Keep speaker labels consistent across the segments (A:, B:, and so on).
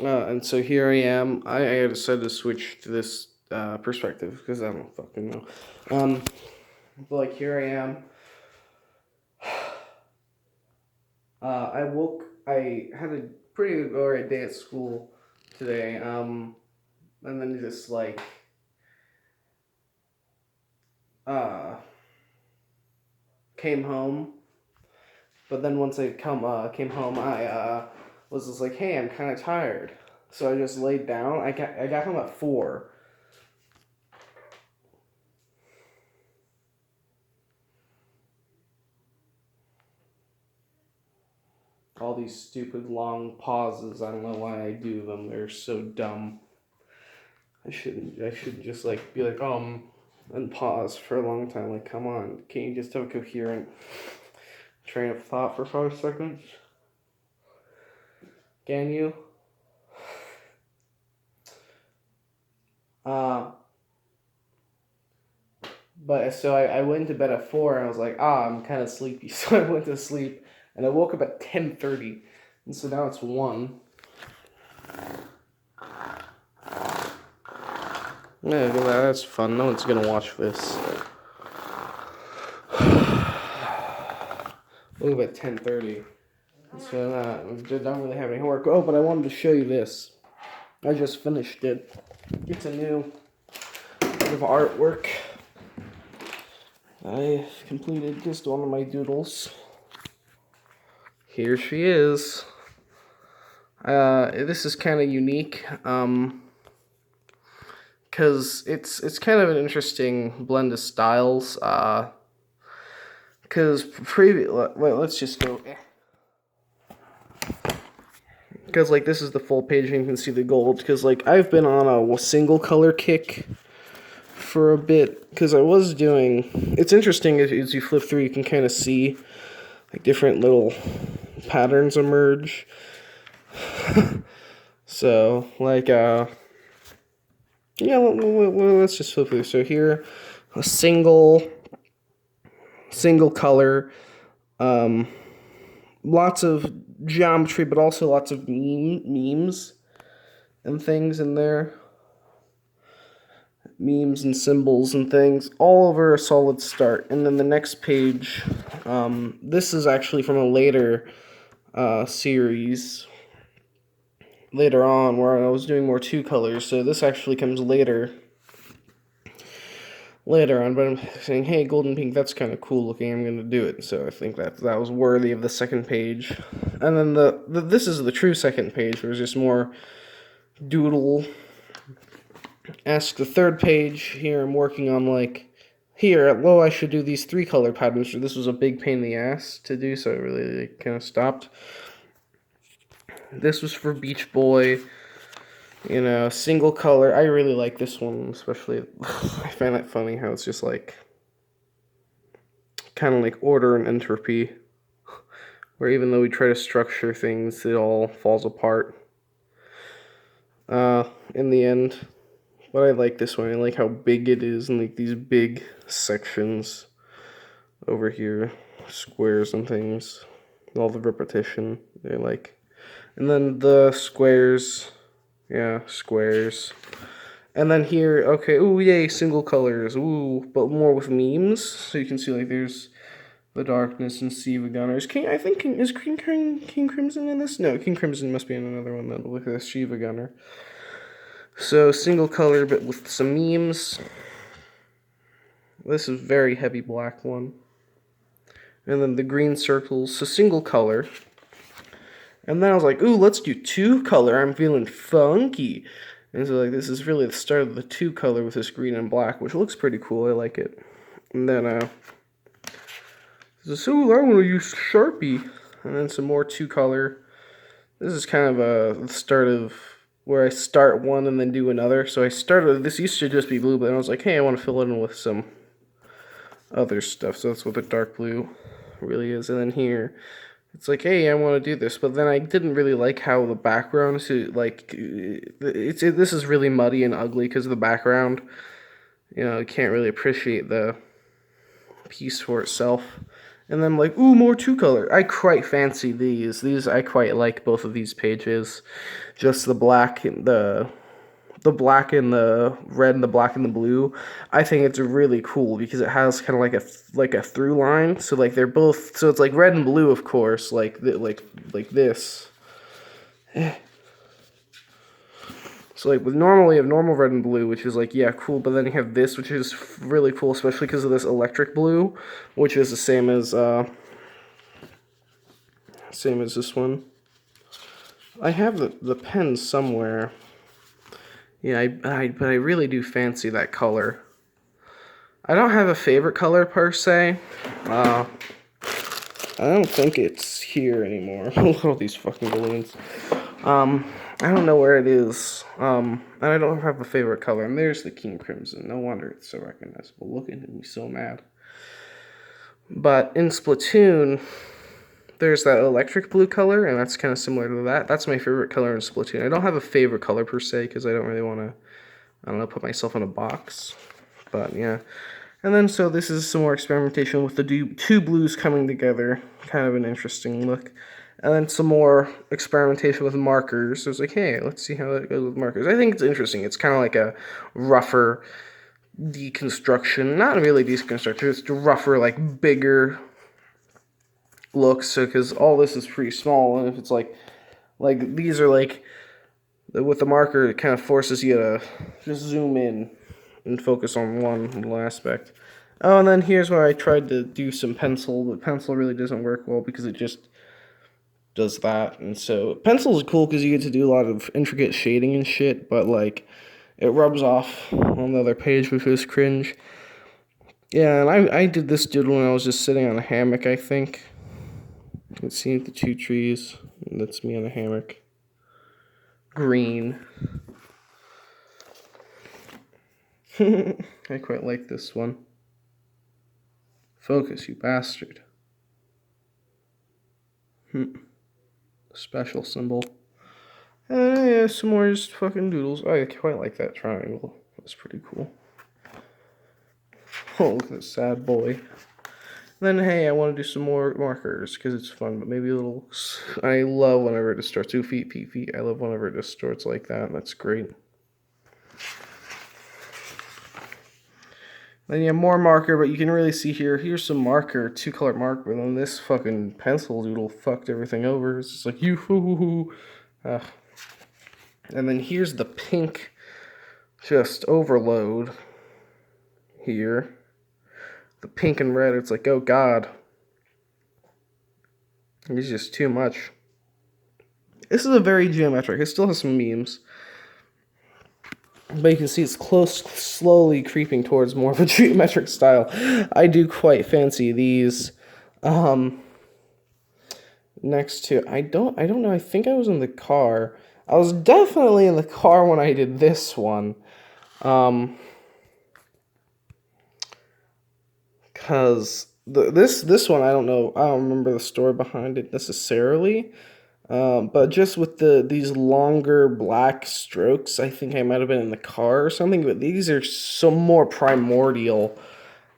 A: And so here I am. I decided to switch to this perspective because I don't fucking know. But like here I am. I had a pretty alright day at school today. And then just like uh came home. But then once I came home, I was just like, hey, I'm kind of tired. So I just laid down. I got home at 4. All these stupid long pauses. I don't know why I do them. They're so dumb. I shouldn't. I should just like be like and pause for a long time. Like, come on, can't you just have a coherent train of thought for 5 seconds? Can you? Uh, but so I went to bed at 4 and I was like, I'm kind of sleepy, so I went to sleep and I woke up at 10:30, and so now it's 1. Yeah, that's fun. No one's gonna watch this. Woke up at 10:30. So I don't really have any homework. Oh, but I wanted to show you this. I just finished it. It's a new bit of artwork. I completed just one of my doodles. Here she is. This is kind of unique, because it's kind of an interesting blend of styles. Because let's just go. Because like this is the full page and you can see the gold. Because like I've been on a single color kick for a bit. Because I was doing. It's interesting as you flip through, you can kind of see like different little patterns emerge. So like yeah, let's just flip through. So here, a single color, um, lots of geometry, but also lots of memes and things in there. Memes and symbols and things all over a solid start. And then the next page, this is actually from a later series later on where I was doing more 2 colors. So this actually comes later on, but I'm saying, hey, golden pink, that's kind of cool looking. I'm going to do it. So I think that was worthy of the second page. And then this is the true second page, where it's just more doodle. Ask the third page. Here I'm working on like here. I should do these 3-color patterns. This was a big pain in the ass to do, so I really kind of stopped. This was for Beach Boy. Single color. I really like this one, especially. I find it funny how it's just like kind of like order and entropy, where even though we try to structure things, it all falls apart in the end. But I like this one. I like how big it is, and like these big sections over here, squares and things, all the repetition I like. And then the squares, yeah, squares. And then here, okay, ooh, yay, single colors, ooh, but more with memes. So you can see like there's the darkness and Siva Gunners. Is King Crimson in this? No, King Crimson must be in another one then. Look at this Shiva Gunner. So single color, but with some memes. This is very heavy black one. And then the green circles, so single color. And then I was like, ooh, let's do 2-color. I'm feeling funky. And so like this is really the start of the 2-color with this green and black, which looks pretty cool. I like it. And then so I want to use Sharpie. And then some more 2-color. This is kind of the start of where I start one and then do another. So I started, this used to just be blue, but I was like, hey, I want to fill it in with some other stuff. So that's what the dark blue really is. And then here, it's like, hey, I want to do this, but then I didn't really like how the background, this is really muddy and ugly because of the background. You can't really appreciate the piece for itself. And then I'm like, ooh, more two color. I quite fancy these. I quite like both of these pages. Just the black and the black and the red and the black and the blue. I think it's really cool because it has kind of like a through line. So like they're both, so it's like red and blue, of course, like this. So like with normally you have normal red and blue, which is like, yeah, cool, but then you have this, which is really cool, especially because of this electric blue, which is the same as this one. I have the pen somewhere. Yeah, but I really do fancy that color. I don't have a favorite color per se. I don't think it's here anymore. Look at all these fucking balloons. I don't know where it is. And I don't have a favorite color. And there's the King Crimson. No wonder it's so recognizable. Look at him, he's so mad. But in Splatoon, there's that electric blue color, and that's kind of similar to that. That's my favorite color in Splatoon. I don't have a favorite color per se, because I don't really want to, I don't know, put myself in a box. But yeah. And then, so this is some more experimentation with the two blues coming together. Kind of an interesting look. And then some more experimentation with markers. So it's like, hey, let's see how that goes with markers. I think it's interesting. It's kind of like a rougher deconstruction. Not really deconstruction, it's rougher, like bigger looks. So, because all this is pretty small, and if it's like these are like, with the marker, it kind of forces you to just zoom in and focus on one little aspect. Oh, and then here's where I tried to do some pencil, but pencil really doesn't work well because it just does that. And so pencil is cool because you get to do a lot of intricate shading and shit, but like it rubs off on the other page, which is cringe. Yeah, and I did this doodle when I was just sitting on a hammock, I think. You can see the two trees, and that's me on a hammock. Green. I quite like this one. Focus, you bastard. Special symbol. Yeah, some more just fucking doodles. I quite like that triangle. That's pretty cool. Oh, look at this sad boy. Then, hey, I want to do some more markers because it's fun, but maybe a little. I love whenever it distorts. 2 feet, feet. I love whenever it distorts like that. That's great. Then you have more marker, but you can really see here. Here's some marker, 2-color marker, but then this fucking pencil doodle fucked everything over. It's just like, you. And then here's the pink, just overload here. The pink and red, it's like, oh god. It's just too much. This is a very geometric. It still has some memes. But you can see it's slowly creeping towards more of a geometric style. I do quite fancy these. Next to, I don't know, I think I was in the car. I was definitely in the car when I did this one. Because this one, I don't know, I don't remember the story behind it necessarily. But just with these longer black strokes, I think I might have been in the car or something. But these are some more primordial,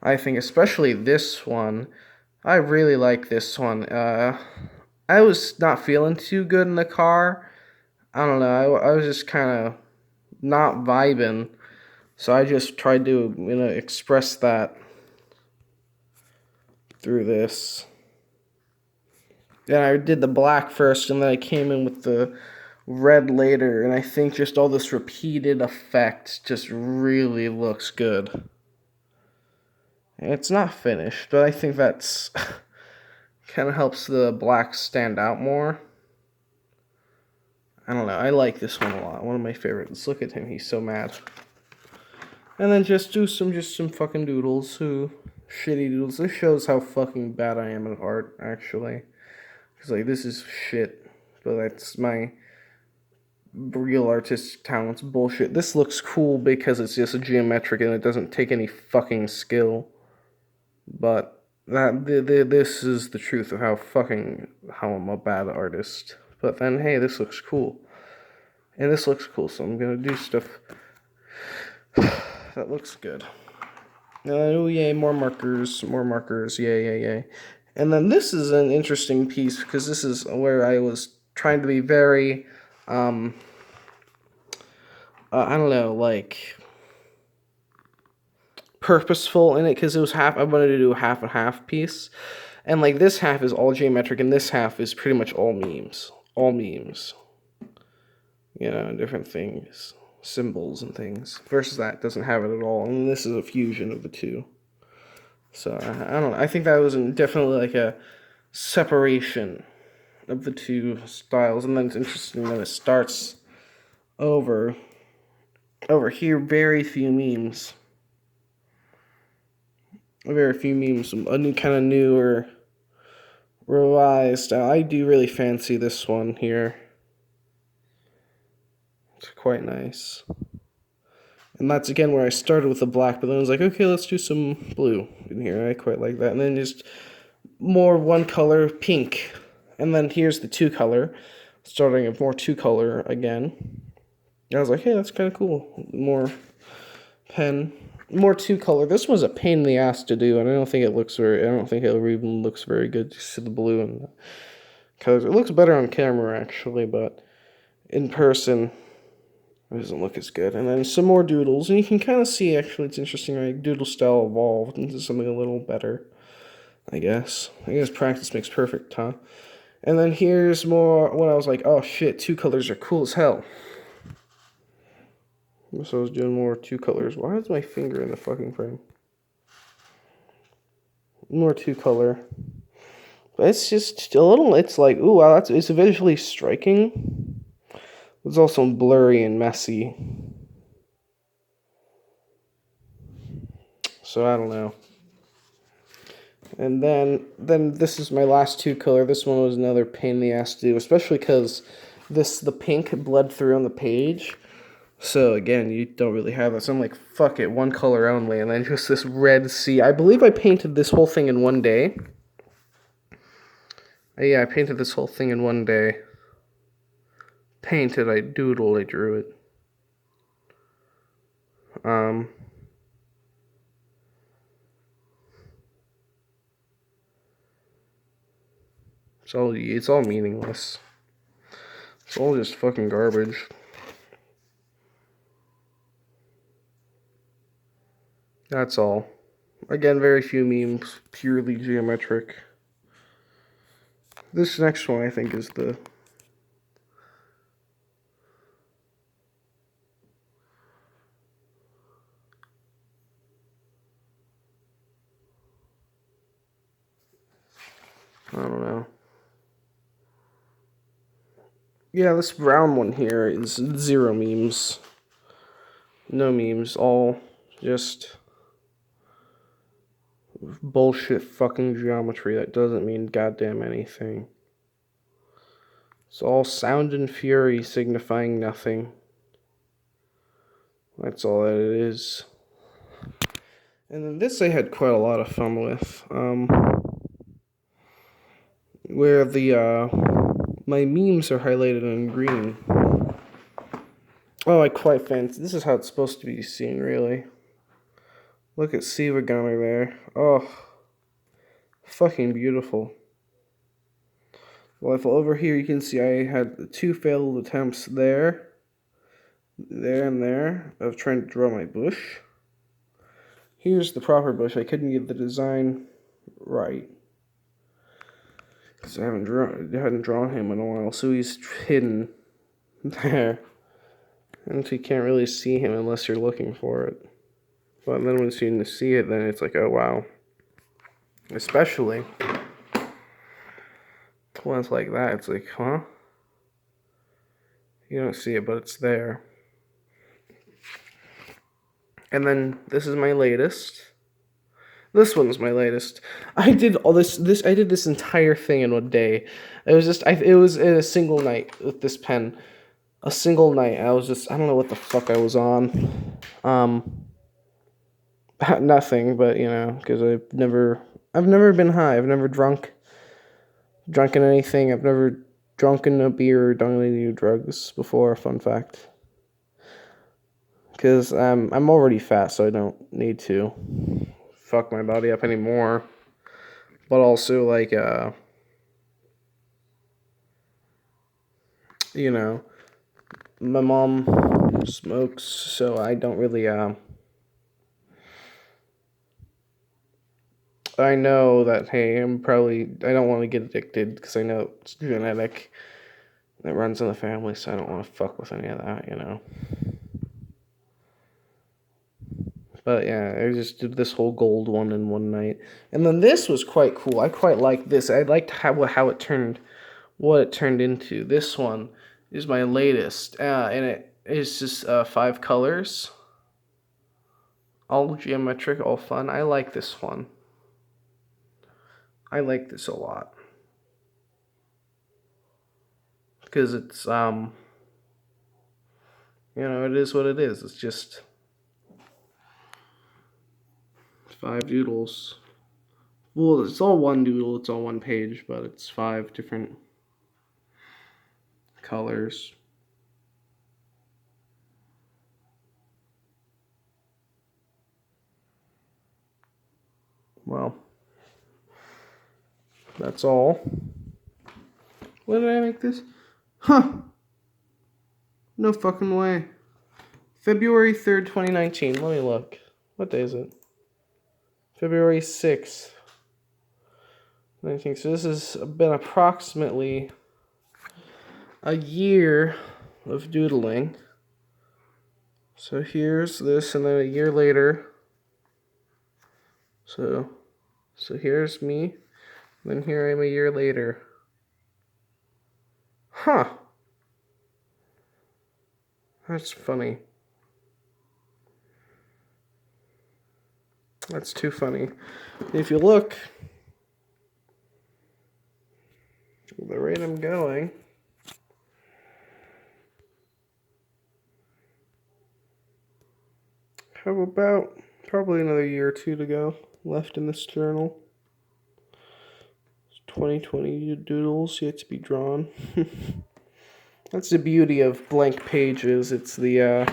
A: I think, especially this one. I really like this one. I was not feeling too good in the car. I don't know. I was just kind of not vibing. So I just tried to, express that through this. Then I did the black first, and then I came in with the red later, and I think just all this repeated effect just really looks good. It's not finished, but I think that's kind of helps the black stand out more. I don't know, I like this one a lot. One of my favorites. Look at him, he's so mad. And then just do some fucking doodles, shitty doodles. This shows how fucking bad I am at art, actually. Because, like, this is shit. But that's my real artistic talent's bullshit. This looks cool because it's just a geometric and it doesn't take any fucking skill. But this is the truth of how I'm a bad artist. But then, hey, this looks cool. And this looks cool, so I'm gonna do stuff that looks good. Oh, yay, more markers, yay. And then this is an interesting piece because this is where I was trying to be very, I don't know, like purposeful in it because it was half. I wanted to do a half and half piece, and like this half is all geometric, and this half is pretty much all memes, different things, symbols and things. Versus that doesn't have it at all, and this is a fusion of the two. So I don't know. I think that was definitely like a separation of the two styles, and then it's interesting that it starts over here. Very few memes. Very few memes. A new kind of newer, revised style. I do really fancy this one here. It's quite nice. And that's again where I started with the black, but then I was like, okay, let's do some blue in here. I quite like that. And then just more one color, pink. And then here's the two color, starting with more two color again. And I was like, hey, that's kind of cool. More pen, more two color. This was a pain in the ass to do, and I don't think it even looks very good. Just the blue and the colors. It looks better on camera actually, but in person it doesn't look as good. And then some more doodles, and you can kind of see actually it's interesting. Right, doodle style evolved into something a little better. I guess practice makes perfect, huh? And then here's more when I was like, oh shit, two colors are cool as hell. So I was doing more two colors. Why is my finger in the fucking frame? More two color. But it's just a little, it's like, ooh, wow, it's visually striking. It's also blurry and messy. So I don't know. And then this is my last two color. This one was another pain in the ass to do, especially because the pink bled through on the page. So again, you don't really have that. So I'm like, fuck it, one color only, and then just this red sea. I believe I painted this whole thing in one day. Yeah, I painted this whole thing in one day. Painted, I doodled, I drew it. It's all meaningless. It's all just fucking garbage. That's all. Again, very few memes, purely geometric. This next one I think is the I don't know. Yeah, this brown one here is zero memes. No memes, all just bullshit fucking geometry that doesn't mean goddamn anything. It's all sound and fury signifying nothing. That's all that it is. And then this I had quite a lot of fun with. Where my memes are highlighted in green. Oh, I quite fancy. This is how it's supposed to be seen, really. Look at Siva Gunner there. Oh, fucking beautiful. Well, if over here you can see I had two failed attempts there, and there of trying to draw my bush. Here's the proper bush. I couldn't get the design right because I hadn't drawn him in a while, so he's hidden there, and you can't really see him unless you're looking for it. But then once you see it, then it's like, oh wow. Especially ones like that, it's like, huh? You don't see it, but it's there. And then this is my latest. This one's my latest. I did all this. I did this entire thing in one day. It was just. It was in a single night with this pen. A single night. I was just. I don't know what the fuck I was on. Nothing. But because I've never been high. I've never drunken anything. I've never drunken a beer or done any drugs before. Fun fact. Because I'm already fat, so I don't need to fuck my body up anymore. but also like you know, my mom smokes, so I don't really I know that, hey, I don't want to get addicted because I know it's genetic. That runs in the family, so I don't want to fuck with any of that, you know. But yeah, I just did this whole gold one in one night, and then this was quite cool. I quite liked this. I liked how it turned, what it turned into. This one is my latest, and it is just 5 colors, all geometric, all fun. I like this one. I like this a lot because it's it is what it is. It's just 5 doodles. Well, it's all one doodle, it's all one page, but it's 5 different colors. Well, that's all. When did I make this? Huh. No fucking way. February 3rd, 2019. Let me look. What day is it? February 6th. 19. So this has been approximately a year of doodling. So here's this, and then a year later. So here's me. Then here I am a year later. Huh. That's funny. That's too funny. If you look, the rate I'm going, have about probably another year or two to go left in this journal. 2020 doodles yet to be drawn. That's the beauty of blank pages. It's the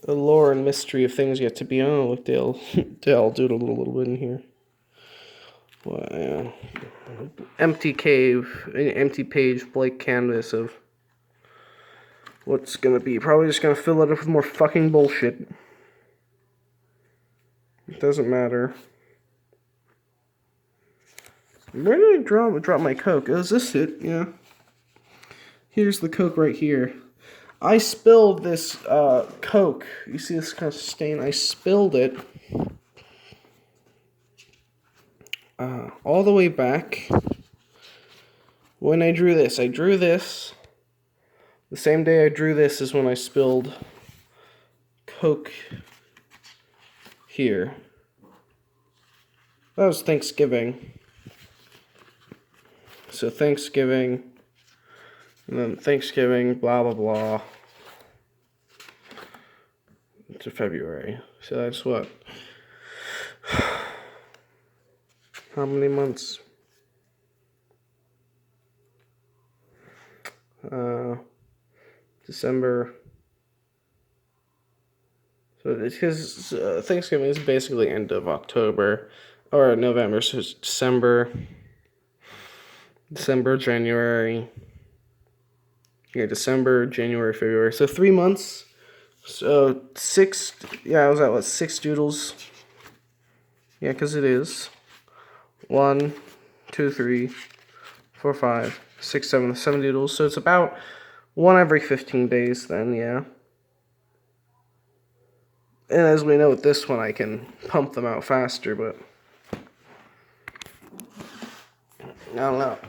A: lore and mystery of things yet to be. Oh, look, Dale doodled a little bit in here. Well, yeah. Empty cave, an empty page, blank canvas of what's gonna be. Probably just gonna fill it up with more fucking bullshit. It doesn't matter. Where did I drop my Coke? Is this it? Yeah. Here's the Coke right here. I spilled this Coke. You see this kind of stain? I spilled it all the way back when I drew this. I drew this. The same day I drew this is when I spilled Coke here. That was Thanksgiving. So Thanksgiving, and then Thanksgiving, blah, blah, blah, to February. So that's what? How many months? December. So it's because Thanksgiving is basically end of October or November, so it's December, January. Yeah, December, January, February. So 3 months. So 6. Yeah, I was at 6 doodles. Yeah, because it is 1, 2, 3, 4, 5, 6, 7 doodles. So it's about 1 every 15 days. Then, yeah. And as we know with this one, I can pump them out faster, but I don't know.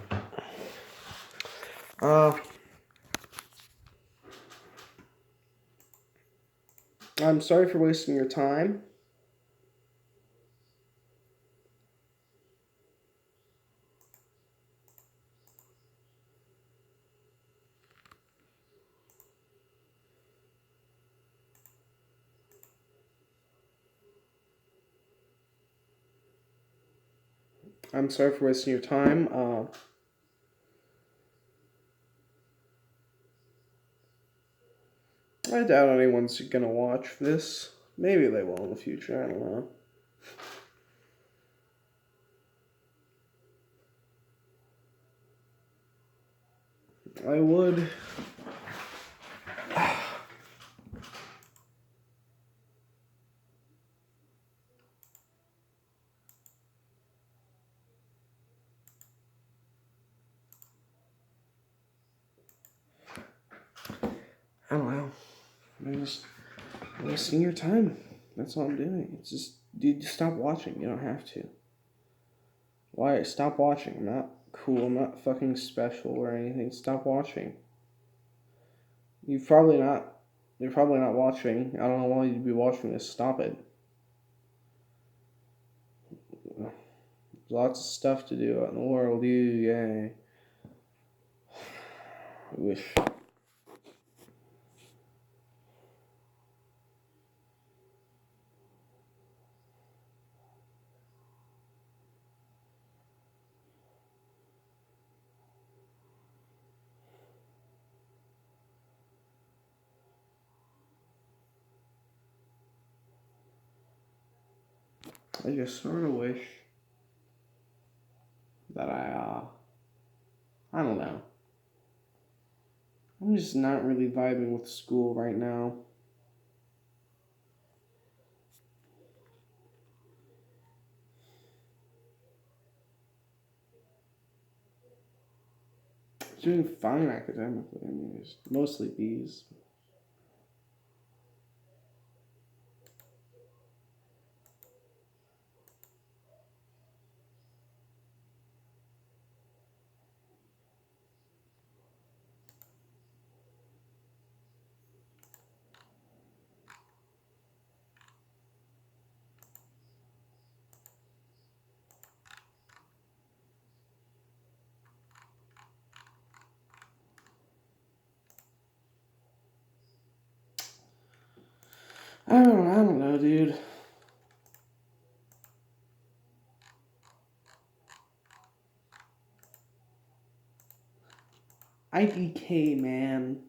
A: I'm sorry for wasting your time. I'm sorry for wasting your time. I doubt anyone's gonna watch this. Maybe they will in the future. I don't know. I would. I don't know. I'm just wasting your time. That's all I'm doing. It's just, dude, just stop watching. You don't have to. Why? Stop watching. I'm not cool. I'm not fucking special or anything. Stop watching. You're probably not watching. I don't want you to be watching this. Stop it. There's lots of stuff to do out in the world. Yay. I wish. I just sort of wish that I don't know. I'm just not really vibing with school right now. Doing fine academically. I mean, it's mostly B's. I don't know, dude. IDK, man.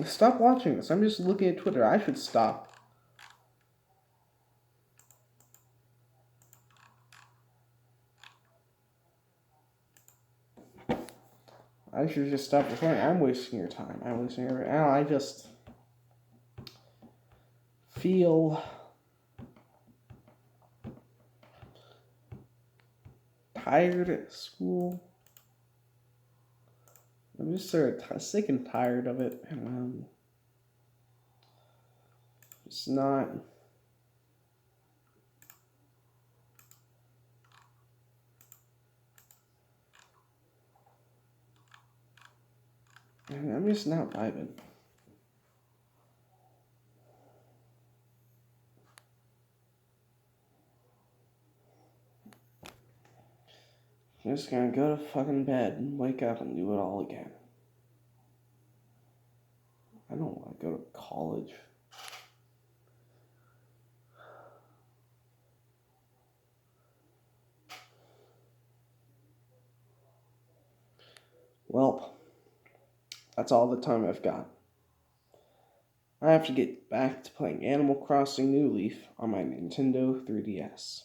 A: Stop watching this. I'm just looking at Twitter. I should stop. I should just stop recording. I'm wasting your time. I'm wasting your time. I just feel tired at school. I'm just sort of sick and tired of it. It's not. I'm just not vibing. I'm just gonna go to fucking bed and wake up and do it all again. I don't want to go to college. Well, that's all the time I've got. I have to get back to playing Animal Crossing New Leaf on my Nintendo 3DS.